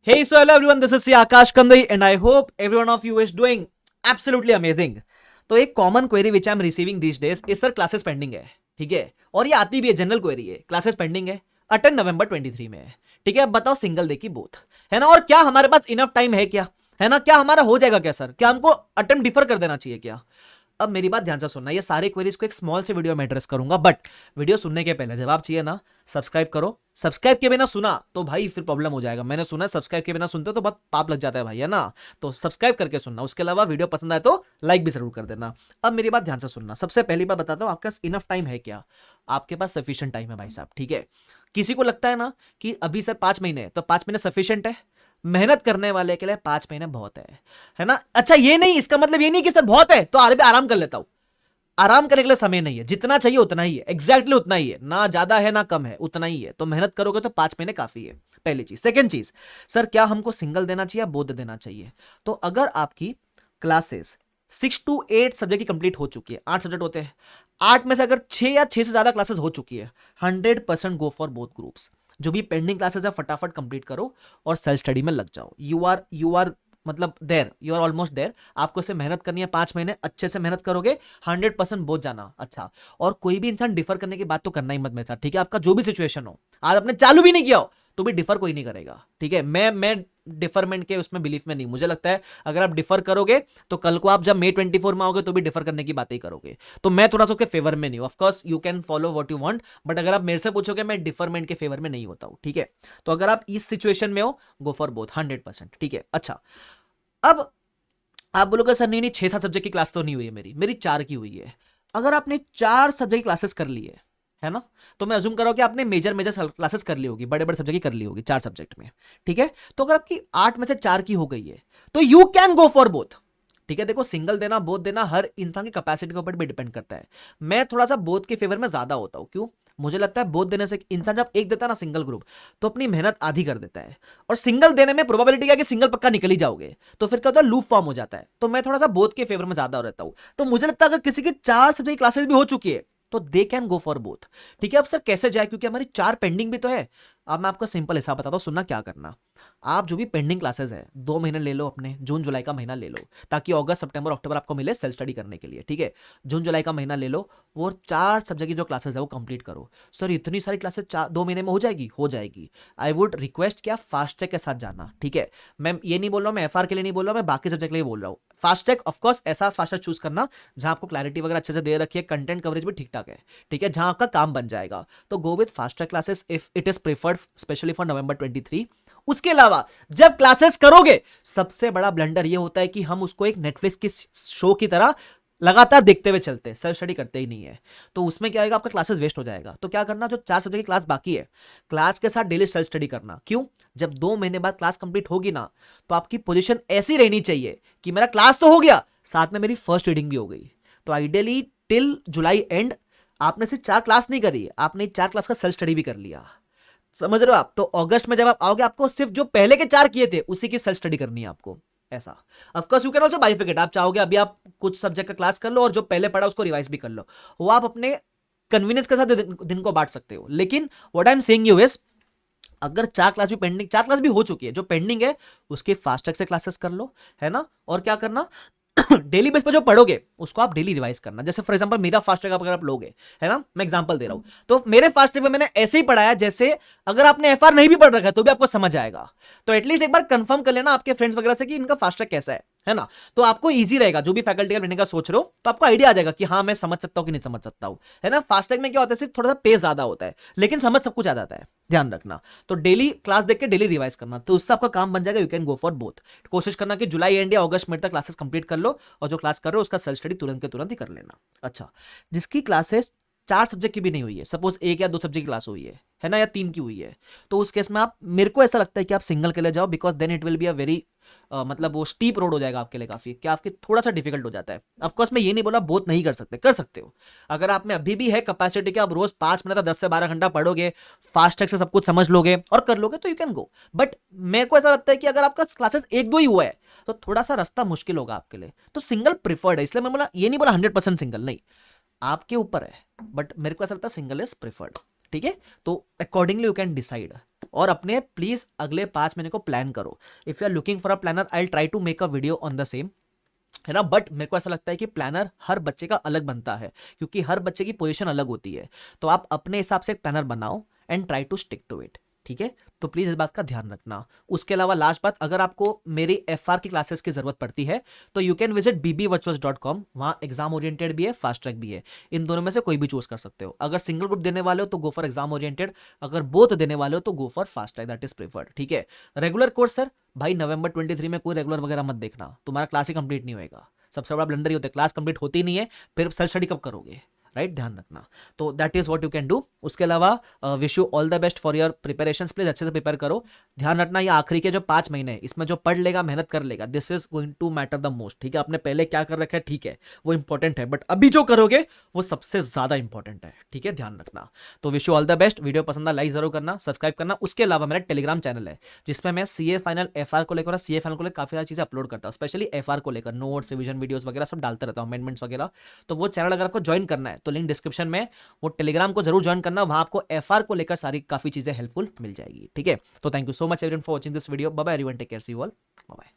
Hey, so hello everyone, this is Akash Kandai and I hope everyone of you is doing absolutely amazing. तो एक common query which I am receiving this days is sir classes pending है, ठीक है, और ये आती भी है, जनरल क्वेरी है, क्लासेस पेंडिंग है, अटेंड नवंबर 23 में है, ठीक है, अब बताओ सिंगल डे की बोथ, है ना, और क्या हमारे पास इनफ टाइम है क्या, है ना, क्या हमारा हो जाएगा क्या सर, क्या हमको अटेम्प्ट डिफर कर देना चाहिए क्या। अब मेरी बात ध्यान से सुनना, ये सारे क्वेरीज को एक स्मॉल से वीडियो में एड्रेस करूंगा, बट वीडियो सुनने के पहले जवाब चाहिए ना, सब्सक्राइब करो। सब्सक्राइब के बिना सुना तो भाई फिर प्रॉब्लम हो जाएगा, मैंने सुना सब्सक्राइब के बिना सुनते हो तो बहुत पाप लग जाता है भाई, है ना। तो सब्सक्राइब करके सुनना, उसके अलावा वीडियो पसंद आए तो लाइक भी जरूर कर देना। अब मेरी बात ध्यान से सुनना, सबसे पहली बात बताता हूँ, आपके पास इनफ टाइम है क्या। आपके पास सफिशिएंट टाइम है भाई साहब, ठीक है। किसी को लगता है ना कि अभी सर 5 महीने, तो 5 महीने सफिशिएंट है, मेहनत करने वाले के लिए 5 महीने बहुत है ना। अच्छा, ये नहीं, इसका मतलब ये नहीं कि सर बहुत है तो आराम कर लेता हूं। आराम करने के लिए समय नहीं है, जितना चाहिए उतना ही है, एग्जैक्टली उतना ही है, ना ज्यादा है ना कम है, उतना ही है। तो मेहनत करोगे तो 5 महीने काफी है, पहली चीज। सेकंड चीज, सर क्या हमको सिंगल देना चाहिए या बोध देना चाहिए। तो अगर आपकी क्लासेस 6 to 8 सब्जेक्ट की कंप्लीट हो चुकी है, 8 सब्जेक्ट होते हैं, 8 में से अगर 6 या 6 से ज्यादा क्लासेस हो चुकी है, 100% गो फॉर बोथ ग्रुप्स। जो भी पेंडिंग क्लासेस है फटाफट कंप्लीट करो और सेल्फ स्टडी में लग जाओ। यू आर मतलब देर, यू आर ऑलमोस्ट देर। आपको से मेहनत करनी है, 5 महीने अच्छे से मेहनत करोगे, 100% बोझ जाना। अच्छा, और कोई भी इंसान डिफर करने की बात तो करना ही मत मेरे साथ, ठीक है। आपका जो भी सिचुएशन हो, आज आपने चालू भी नहीं किया हो तो भी डिफर कोई नहीं करेगा, ठीक है। मैं डिफरमेंट के उसमें बिलीफ में नहीं, मुझे लगता है अगर आप डिफर करोगे तो कल को आप जब May 24 में आओगे तो भी डिफर करने की बातें ही करोगे। तो मैं थोड़ा सा उसके फेवर में नहीं हूं। Of course you can follow what you want, but अगर आप मेरे से पूछोगे, मैं डिफरमेंट के फेवर में नहीं होता हूं, ठीक है। तो अगर आप इस सिचुएशन में हो, गो फॉर बोथ 100%, ठीक है। अच्छा, अब आप बोलोगे सर नहीं नहीं, 6-7 सब्जेक्ट की क्लास तो नहीं हुई है, मेरी 4 की हुई है। अगर आपने 4 सब्जेक्ट की क्लासेस कर ली है ना, तो मैं अज्यूम कर रहा हूं कि आपने मेजर मेजर क्लासेस कर ली होगी, बड़े बड़े सब्जेक्ट की कर ली होगी 4 सब्जेक्ट में, ठीक है। तो अगर आपकी 8 में से 4 की हो गई है तो you can go for both, ठीक है। देखो, सिंगल देना बोथ देना हर इंसान की कैपेसिटी के ऊपर भी डिपेंड करता है। मैं थोड़ा सा बोथ के फेवर में ज्यादा होता हूं, क्यों, मुझे लगता है बोथ देने से इंसान जब एक देता है ना सिंगल ग्रुप, तो अपनी मेहनत आधी कर देता है। और सिंगल देने में प्रोबेबिलिटी क्या है कि सिंगल पक्का निकल ही जाओगे, तो फिर क्या होता है, लूप फॉर्म हो जाता है। तो मैं थोड़ा सा बोथ के फेवर में ज्यादा रहता हूं। तो मुझे लगता है अगर किसी की 4 सब्जेक्ट क्लासेस भी हो चुकी है तो they can go for both, ठीक है। अब सर कैसे जाए, क्योंकि हमारी 4 पेंडिंग भी तो है। अब मैं आपको सिंपल हिसाब बताता हूं, सुनना क्या करना। आप जो भी पेंडिंग क्लासेस है 2 महीने ले लो, अपने जून जुलाई का महीना ले लो, ताकि अगस्त सितंबर अक्टूबर आपको मिले सेल्फ स्टडी करने के लिए, ठीक है। जून जुलाई का महीना ले लो, वो 4 सब्जेक्ट की जो क्लासेस है वो कंप्लीट करो। सर इतनी सारी क्लासेस 2 महीने में हो जाएगी, हो जाएगी। आई वुड रिक्वेस्ट क्या, फास्ट ट्रैक के साथ जाना, ठीक है। मैं ये नहीं बोल रहा हूँ, मैं एफआर के लिए नहीं बोल रहा हूँ, मैं बाकी सब्जेक्ट के लिए बोल रहा हूँ। फास्ट ट्रैक ऑफकोर्स ऐसा फास्ट ट्रैक चूज करना जहां आपको क्लैरिटी वगैरह अच्छे से दे रखी है, कंटेंट कवरेज भी ठीक ठाक है, ठीक है, जहां आपका काम बन जाएगा। तो go with fast track classes if it is preferred, specially for नवंबर 23। उसके अलावा जब क्लासेस करोगे, सबसे बड़ा ब्लंडर ये होता है कि हम उसको एक नेटफ्लिक्स की शो की तरह लगातार देखते हुए चलते हैं, सेल्फ स्टडी करते ही नहीं है। तो उसमें क्या आएगा, आपका क्लासेस वेस्ट हो जाएगा। तो क्या करना, जो 4 सब्जेक्ट की क्लास बाकी है, क्लास के साथ डेली सेल्फ स्टडी करना। क्यों, जब 2 महीने बाद क्लास कंप्लीट होगी ना, तो आपकी पोजीशन ऐसी रहनी चाहिए कि मेरा क्लास तो हो गया, साथ में मेरी फर्स्ट रीडिंग भी हो गई। तो आइडियली टिल जुलाई एंड आपने सिर्फ 4 क्लास नहीं करी, आपने 4 क्लास का सेल्फ स्टडी भी कर लिया, समझ रहे हो आप। तो अगस्त में जब आप आओगे, आपको सिर्फ जो पहले के 4 किए थे उसी की सेल्फ स्टडी करनी है आपको, ऐसा। Of course you can also बाइफिकेट, आप चाहोगे अभी आप कुछ सब्जेक्ट का क्लास कर लो और जो पहले पढ़ा उसको रिवाइज भी कर लो, वो आप अपने कन्वीनियंस के साथ दिन को बांट सकते हो। लेकिन what I am saying you is, अगर 4 क्लास भी पेंडिंग, 4 क्लास भी हो चुकी है, जो पेंडिंग है उसके फास्ट ट्रैक से क्लासेस कर लो, है ना। और क्या करना, डेली बेस पर जो पढ़ोगे उसको आप डेली रिवाइज करना। जैसे फॉर एग्जांपल मेरा फास्ट ट्रैक अगर आप लोगे, है ना, मैं एग्जांपल दे रहा हूं, तो मेरे फास्ट ट्रैक में मैंने ऐसे ही पढ़ाया जैसे अगर आपने एफआर नहीं भी पढ़ रखा है तो भी आपको समझ आएगा। तो एटलीस्ट एक बार कंफर्म कर लेना आपके फ्रेंड्स वगैरह से कि इनका फास्ट ट्रैक कैसा है ना। तो आपको इजी रहेगा, जो भी फैकल्टी का लेने का सोच रहे हो तो आपको आइडिया आ जाएगा कि हाँ मैं समझ सकता हूँ कि नहीं समझ सकता हूँ, है ना। फास्ट ट्रैक में क्या होता है, सिर्फ थोड़ा सा पेस ज्यादा होता है, लेकिन समझ सब कुछ आ जाता है, ध्यान रखना। तो डेली क्लास देख के डेली रिवाइज करना, तो उससे आपका काम बन जाएगा। You can go for both. कोशिश करना कि जुलाई एंड या अगस्त मिड तक क्लासेस कंप्लीट कर लो, और जो क्लास कर रहे हो उसका सेल्फ स्टडी तुरंत के तुरंत ही कर लेना। अच्छा, जिसकी क्लासेस 4 सब्जेक्ट की भी नहीं हुई है, सपोज 1 या 2 सब्जेक्ट की क्लास हुई है ना, या 3 की हुई है, तो उस केस में आप, मेरे को ऐसा लगता है कि आप सिंगल के लिए जाओ, because then it will be a very मतलब वो स्टीप रोड हो जाएगा आपके लिए, काफी क्या आपके थोड़ा सा डिफिकल्ट हो जाता है। ऑफकोर्स मैं ये नहीं बोला बोथ नहीं कर सकते, कर सकते हो। अगर आप में अभी भी है कैपेसिटी कि आप रोज 5 मिनट या 10 से 12 घंटा पढ़ोगे, फास्ट ट्रैक से सब कुछ समझ लोगे और कर लोगे, तो यू कैन गो। बट मेरे को ऐसा लगता है कि अगर आपका क्लासेस 1-2 ही हुआ है तो थोड़ा सा रास्ता मुश्किल होगा आपके लिए, तो सिंगल प्रिफर्ड है। इसलिए मैं बोला, ये नहीं बोला 100% सिंगल, नहीं, आपके ऊपर है, बट मेरे को ऐसा लगता है सिंगल इज प्रिफर्ड, ठीक है। तो अकॉर्डिंगली यू कैन डिसाइड। और अपने प्लीज अगले 5 महीने को प्लान करो. If you are looking for a planner, I try to make a video on the same, है ना. बट मेरे को ऐसा लगता है कि प्लानर हर बच्चे का अलग बनता है, क्योंकि हर बच्चे की पोजीशन अलग होती है. तो आप अपने हिसाब से एक प्लानर बनाओ and try to stick to it. ठीक है, तो प्लीज इस बात का ध्यान रखना. उसके अलावा लास्ट बात, अगर आपको मेरी एफआर की क्लासेस की जरूरत पड़ती है तो यू कैन विजिट bbvirtuals.com. वहां एग्जाम ओरिएंटेड भी है, फास्ट ट्रैक भी है. इन दोनों में से कोई भी चूज कर सकते हो. अगर सिंगल ग्रुप देने वाले हो तो गो फॉर एग्जाम ओरिएंटेड, अगर बोथ देने वाले हो तो go for fast track, that is preferred. ठीक है. रेगुलर कोर्स सर, भाई नवंबर 23 में कोई रेगुलर वगैरह मत देखना, तुम्हारा क्लास ही कंप्लीट नहीं होएगा. सबसे बड़ा ब्लंडर ही होता है, क्लास कंप्लीट होती नहीं है, फिर सेल्फ स्टडी कब करोगे, राइट. ध्यान रखना. तो that is what you can do. उसके अलावा wish you all the best for your preparation. Please अच्छे से प्रिपेयर करो. ध्यान रखना ये आखिरी के जो 5 महीने इसमें जो पढ़ लेगा, मेहनत कर लेगा, this is going to matter the most. ठीक है, आपने पहले क्या कर रखा है ठीक है, वो इंपॉर्टेंट है, बट अभी जो करोगे वो सबसे ज्यादा इंपॉर्टेंट है. ठीक है, ध्यान रखना. तो wish you all the best. Video पसंद आ लाइक जरूर करना, सब्सक्राइब करना. उसके अलावा मेरा टेलीग्राम चैनल है जिसमें मैं सीए फाइनल, एफआर को लेकर, सीए फाइनल को लेकर काफी सारी चीजें अपलोड करता हूँ, स्पेशली एफआर को लेकर नोट्स, रिवीजन वीडियोस वगैरह सब डालता रहता हूँ, अमेंडमेंट्स वगैरह. तो वो चैनल अगर आपको ज्वाइन करना है तो लिंक डिस्क्रिप्शन में, वो टेलीग्राम को जरूर ज्वाइन करना. वहां आपको एफआर को लेकर सारी काफी चीजें हेल्पफुल मिल जाएगी. ठीक है, तो thank you so much everyone for watching this video. Bye bye everyone, take care, see you all, bye bye.